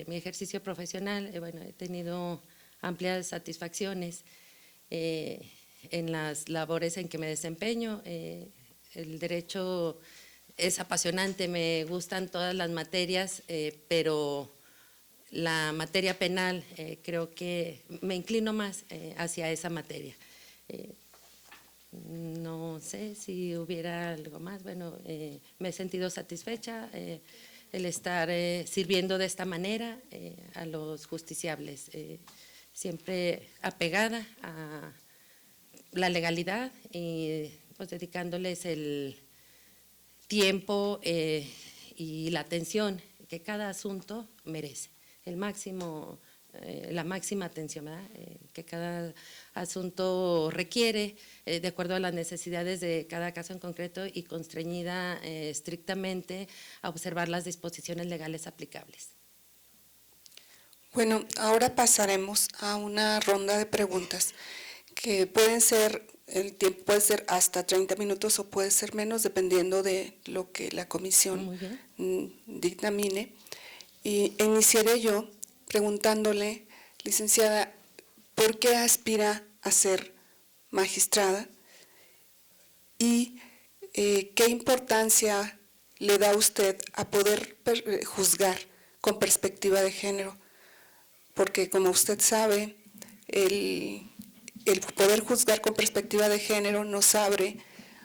mi ejercicio profesional, bueno, he tenido amplias satisfacciones en las labores en que me desempeño. El derecho es apasionante, me gustan todas las materias, pero la materia penal creo que me inclino más hacia esa materia. No sé si hubiera algo más. Bueno, me he sentido satisfecha el estar sirviendo de esta manera a los justiciables, siempre apegada a la legalidad y pues dedicándoles el tiempo y la atención que cada asunto merece, el máximo, la máxima atención, ¿verdad? Que cada asunto requiere de acuerdo a las necesidades de cada caso en concreto y constreñida estrictamente a observar las disposiciones legales aplicables. Bueno, ahora pasaremos a una ronda de preguntas que pueden ser, el tiempo puede ser hasta 30 minutos o puede ser menos, dependiendo de lo que la comisión dictamine. Y iniciaré yo preguntándole, licenciada, ¿por qué aspira a ser magistrada? ¿Y qué importancia le da usted a poder juzgar con perspectiva de género? Porque, como usted sabe, el poder juzgar con perspectiva de género nos abre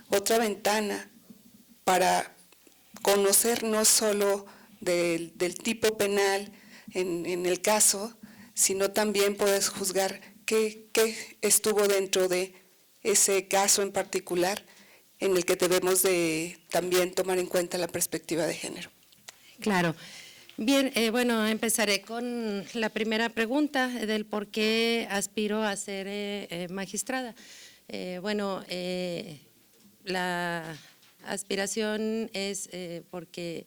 otra ventana para conocer no solo del tipo penal en el caso, sino también puedes juzgar qué estuvo dentro de ese caso en particular en el que debemos de también tomar en cuenta la perspectiva de género. Claro. Bien, bueno, empezaré con la primera pregunta del por qué aspiro a ser magistrada. Bueno, la aspiración es porque,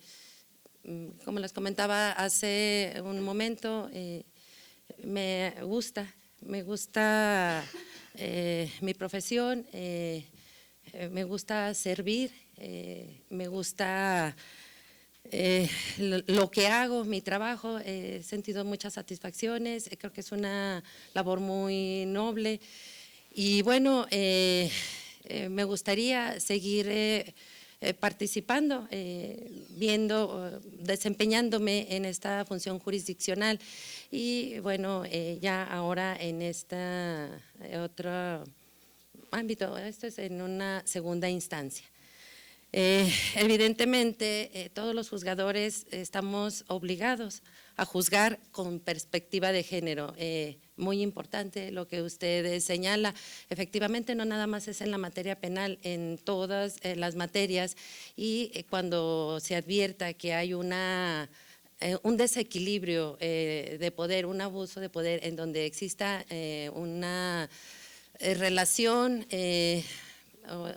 como les comentaba hace un momento, me gusta mi profesión, me gusta servir, me gusta lo que hago, mi trabajo. He sentido muchas satisfacciones, creo que es una labor muy noble y bueno, me gustaría seguir participando, desempeñándome en esta función jurisdiccional y bueno, ya ahora en este otro ámbito, esto es en una segunda instancia. Evidentemente, todos los juzgadores estamos obligados a juzgar con perspectiva de género. Muy importante lo que usted señala. Efectivamente, no nada más es en la materia penal, en todas las materias y cuando se advierta que hay un desequilibrio de poder, un abuso de poder en donde exista una relación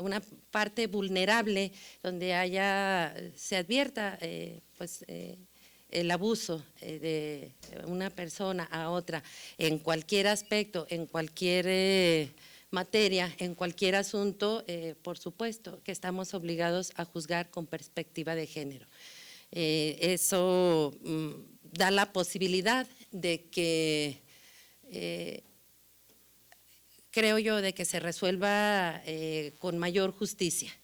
una parte vulnerable donde se advierta el abuso de una persona a otra en cualquier aspecto, en cualquier materia, en cualquier asunto, por supuesto que estamos obligados a juzgar con perspectiva de género. Eso da la posibilidad de que creo yo, de que se resuelva con mayor justicia.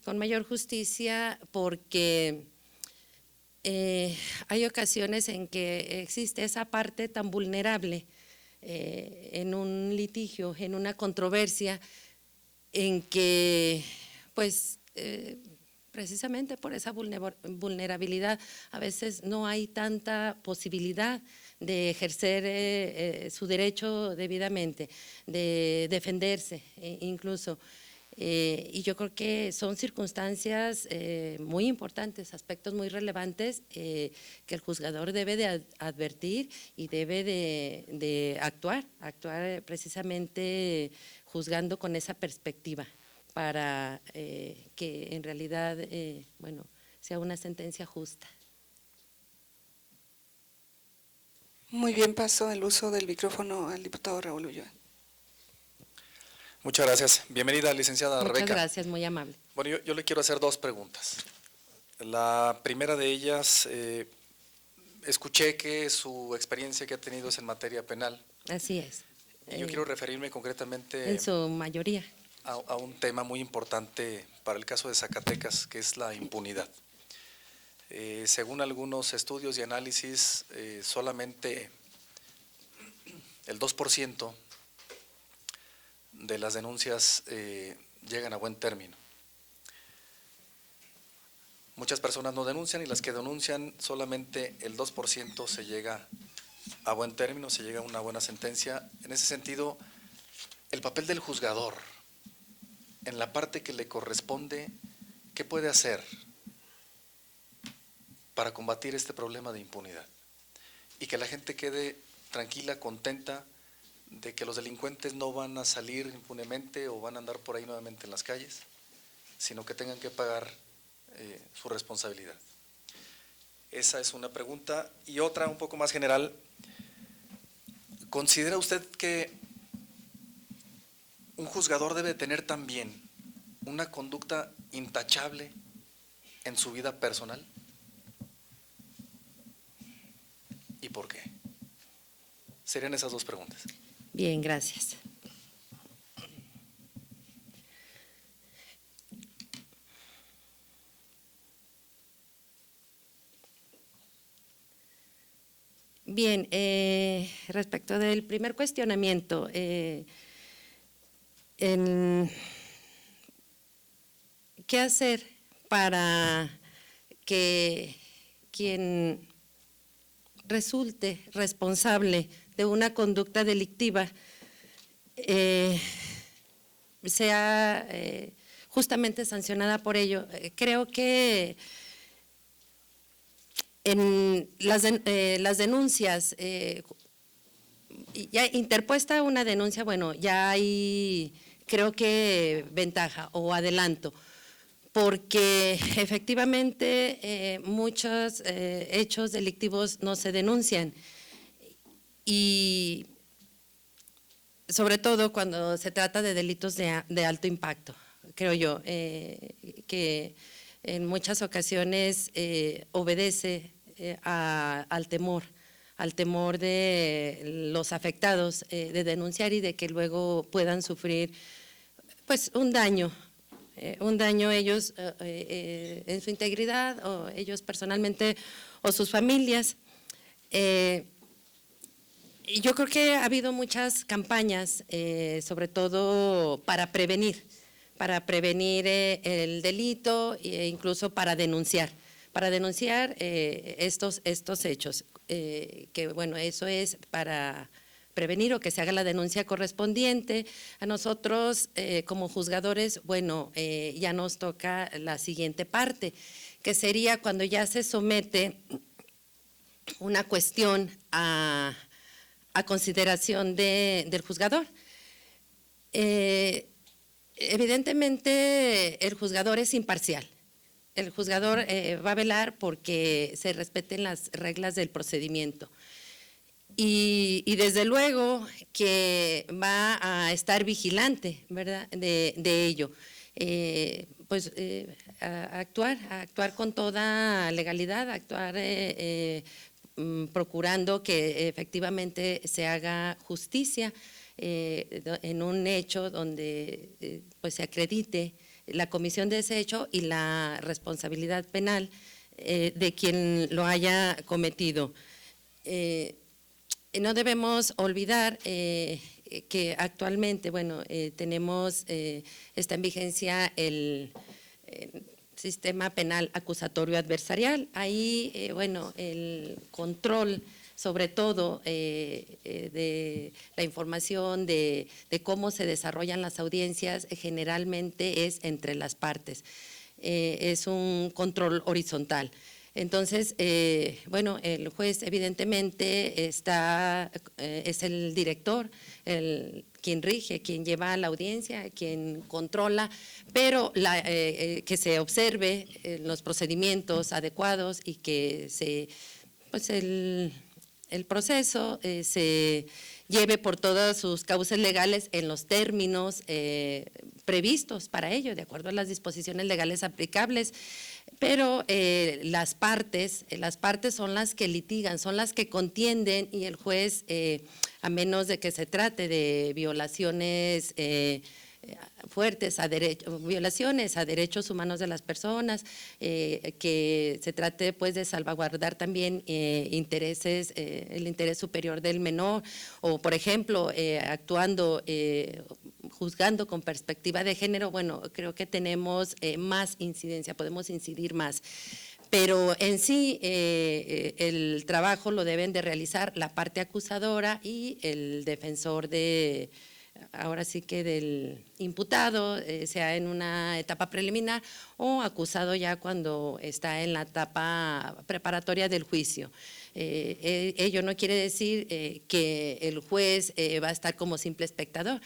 Con mayor justicia porque hay ocasiones en que existe esa parte tan vulnerable en un litigio, en una controversia, en que pues precisamente por esa vulnerabilidad a veces no hay tanta posibilidad de ejercer su derecho debidamente, de defenderse incluso. Y yo creo que son circunstancias muy importantes, aspectos muy relevantes que el juzgador debe de advertir y debe de actuar precisamente juzgando con esa perspectiva para que en realidad bueno, sea una sentencia justa. Muy bien, paso el uso del micrófono al diputado Raúl Ulloa. Muchas gracias. Bienvenida, licenciada Rebeca. Muchas gracias, muy amable. Bueno, yo le quiero hacer dos preguntas. La primera de ellas, Escuché que su experiencia que ha tenido es en materia penal. Así es. Y yo quiero referirme concretamente en su mayoría a un tema muy importante para el caso de Zacatecas, que es la impunidad. Según algunos estudios y análisis, solamente el 2% de las denuncias llegan a buen término. Muchas personas no denuncian y las que denuncian solamente el 2% se llega a buen término, se llega a una buena sentencia. En ese sentido, el papel del juzgador en la parte que le corresponde, ¿qué puede hacer para combatir este problema de impunidad? Y que la gente quede tranquila, contenta de que los delincuentes no van a salir impunemente o van a andar por ahí nuevamente en las calles, sino que tengan que pagar su responsabilidad. Esa es una pregunta. Y otra un poco más general, ¿considera usted que un juzgador debe tener también una conducta intachable en su vida personal? ¿Y por qué? Serían esas dos preguntas. Bien, gracias. Bien, respecto del primer cuestionamiento, ¿qué hacer para que quien resulte responsable de una conducta delictiva sea justamente sancionada por ello? Creo que en las denuncias, ya interpuesta una denuncia, bueno, ya hay, creo que ventaja o adelanto, porque efectivamente muchos hechos delictivos no se denuncian y sobre todo cuando se trata de delitos de alto impacto, creo yo, que en muchas ocasiones obedece al temor de los afectados de denunciar y de que luego puedan sufrir pues un daño ellos en su integridad o ellos personalmente o sus familias. Y yo creo que ha habido muchas campañas, sobre todo para prevenir el delito e incluso para denunciar estos hechos, que bueno, eso es para prevenir o que se haga la denuncia correspondiente. A nosotros como juzgadores, bueno, ya nos toca la siguiente parte, que sería cuando ya se somete una cuestión a consideración del juzgador. Evidentemente el juzgador es imparcial. El juzgador va a velar porque se respeten las reglas del procedimiento. Y desde luego que va a estar vigilante, ¿verdad?, de ello. A actuar con toda legalidad, actuar procurando que efectivamente se haga justicia en un hecho donde pues se acredite la comisión de ese hecho y la responsabilidad penal de quien lo haya cometido. No debemos olvidar que actualmente, bueno, tenemos, está en vigencia el sistema penal acusatorio adversarial. Ahí, bueno, el control, sobre todo de la información de cómo se desarrollan las audiencias, generalmente es entre las partes. Es un control horizontal. Entonces, bueno, el juez evidentemente es el director, quien rige, quien lleva a la audiencia, quien controla, pero que se observe los procedimientos adecuados y que pues el proceso se lleve por todas sus causas legales en los términos previstos para ello, de acuerdo a las disposiciones legales aplicables. Pero las partes son las que litigan, son las que contienden, y el juez, a menos de que se trate de violaciones fuertes violaciones a derechos humanos de las personas, que se trate pues de salvaguardar también intereses, el interés superior del menor, o por ejemplo actuando, juzgando con perspectiva de género, bueno, creo que tenemos más incidencia, podemos incidir más. Pero en sí el trabajo lo deben de realizar la parte acusadora y el defensor ahora sí que del imputado, sea en una etapa preliminar o acusado ya cuando está en la etapa preparatoria del juicio. Ello no quiere decir que el juez va a estar como simple espectador.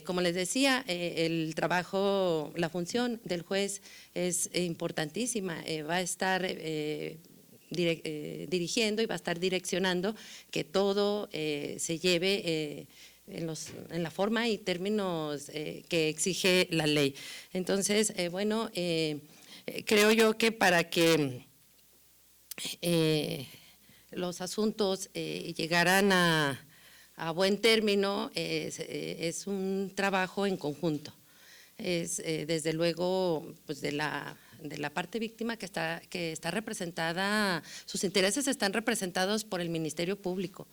Como les decía, el trabajo, la función del juez es importantísima, va a estar dirigiendo y va a estar direccionando que todo se lleve en la forma y términos que exige la ley. Entonces, bueno, creo yo que para que los asuntos llegaran a buen término, es un trabajo en conjunto. Es desde luego pues de la parte víctima que está representada, sus intereses están representados por el Ministerio Público.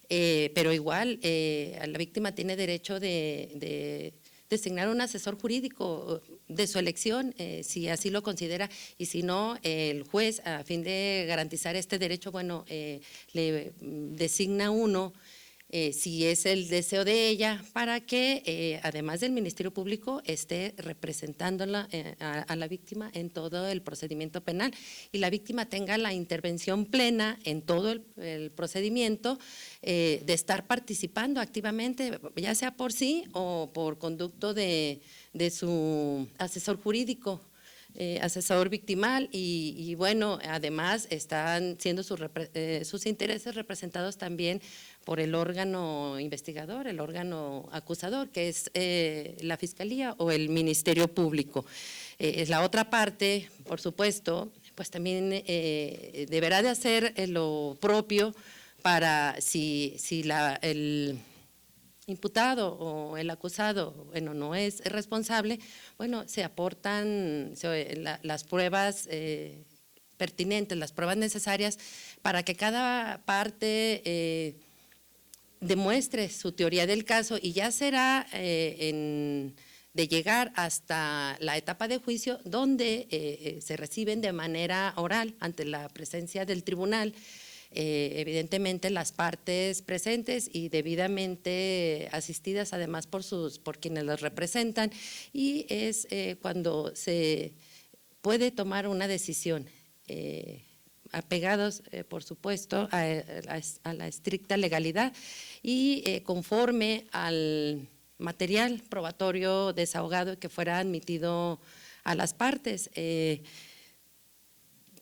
Pero igual la víctima tiene derecho de designar un asesor jurídico de su elección, si así lo considera, y si no, el juez, a fin de garantizar este derecho, bueno, le designa uno, si es el deseo de ella, para que además del Ministerio Público esté representándola a la víctima en todo el procedimiento penal y la víctima tenga la intervención plena en todo el procedimiento, de estar participando activamente, ya sea por sí o por conducto de su asesor jurídico, asesor victimal, y bueno, además están siendo sus intereses representados también por el órgano investigador, el órgano acusador, que es la Fiscalía o el Ministerio Público. Es la otra parte, por supuesto, pues también deberá de hacer lo propio para si el imputado o el acusado, bueno, no es responsable, bueno, se aportan las pruebas pertinentes, las pruebas necesarias para que cada parte demuestre su teoría del caso, y ya será de llegar hasta la etapa de juicio donde se reciben de manera oral ante la presencia del tribunal, evidentemente las partes presentes y debidamente asistidas además por quienes los representan, y es cuando se puede tomar una decisión, apegados, por supuesto, a la estricta legalidad y conforme al material probatorio desahogado que fuera admitido a las partes.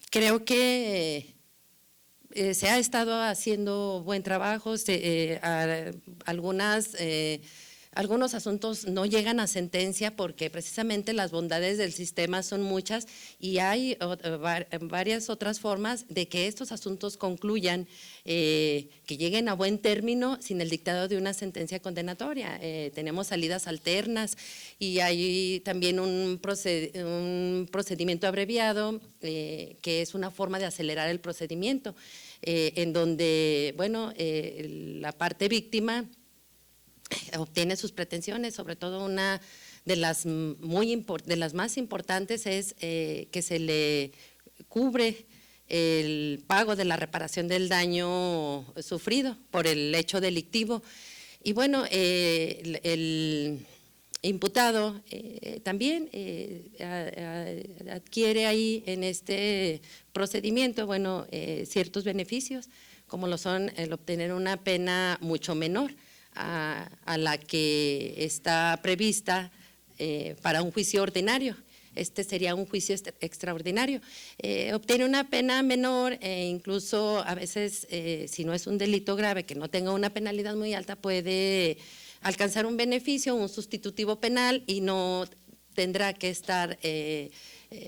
Creo que se ha estado haciendo buen trabajo, algunos asuntos no llegan a sentencia porque precisamente las bondades del sistema son muchas, y hay varias otras formas de que estos asuntos concluyan, que lleguen a buen término sin el dictado de una sentencia condenatoria. Tenemos salidas alternas y hay también un procedimiento abreviado, que es una forma de acelerar el procedimiento, en donde, bueno, la parte víctima obtiene sus pretensiones. Sobre todo una de las más importantes es que se le cubre el pago de la reparación del daño sufrido por el hecho delictivo. Y bueno, el imputado también adquiere ahí en este procedimiento, bueno, ciertos beneficios, como lo son el obtener una pena mucho menor a la que está prevista para un juicio ordinario. Este sería un juicio extraordinario. Obtiene una pena menor, incluso a veces, si no es un delito grave que no tenga una penalidad muy alta, puede alcanzar un beneficio, un sustitutivo penal, y no tendrá que estar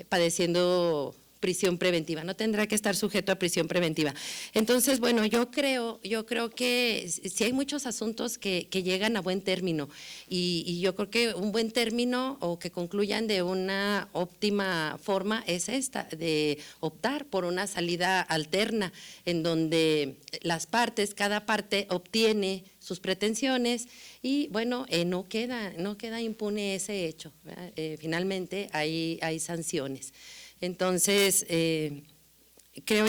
padeciendo prisión preventiva, no tendrá que estar sujeto a prisión preventiva. Entonces, bueno, yo creo que sí hay muchos asuntos que llegan a buen término y yo creo que un buen término o que concluyan de una óptima forma es esta, de optar por una salida alterna en donde cada parte obtiene sus pretensiones y bueno, no queda impune ese hecho, finalmente hay sanciones. Entonces, creo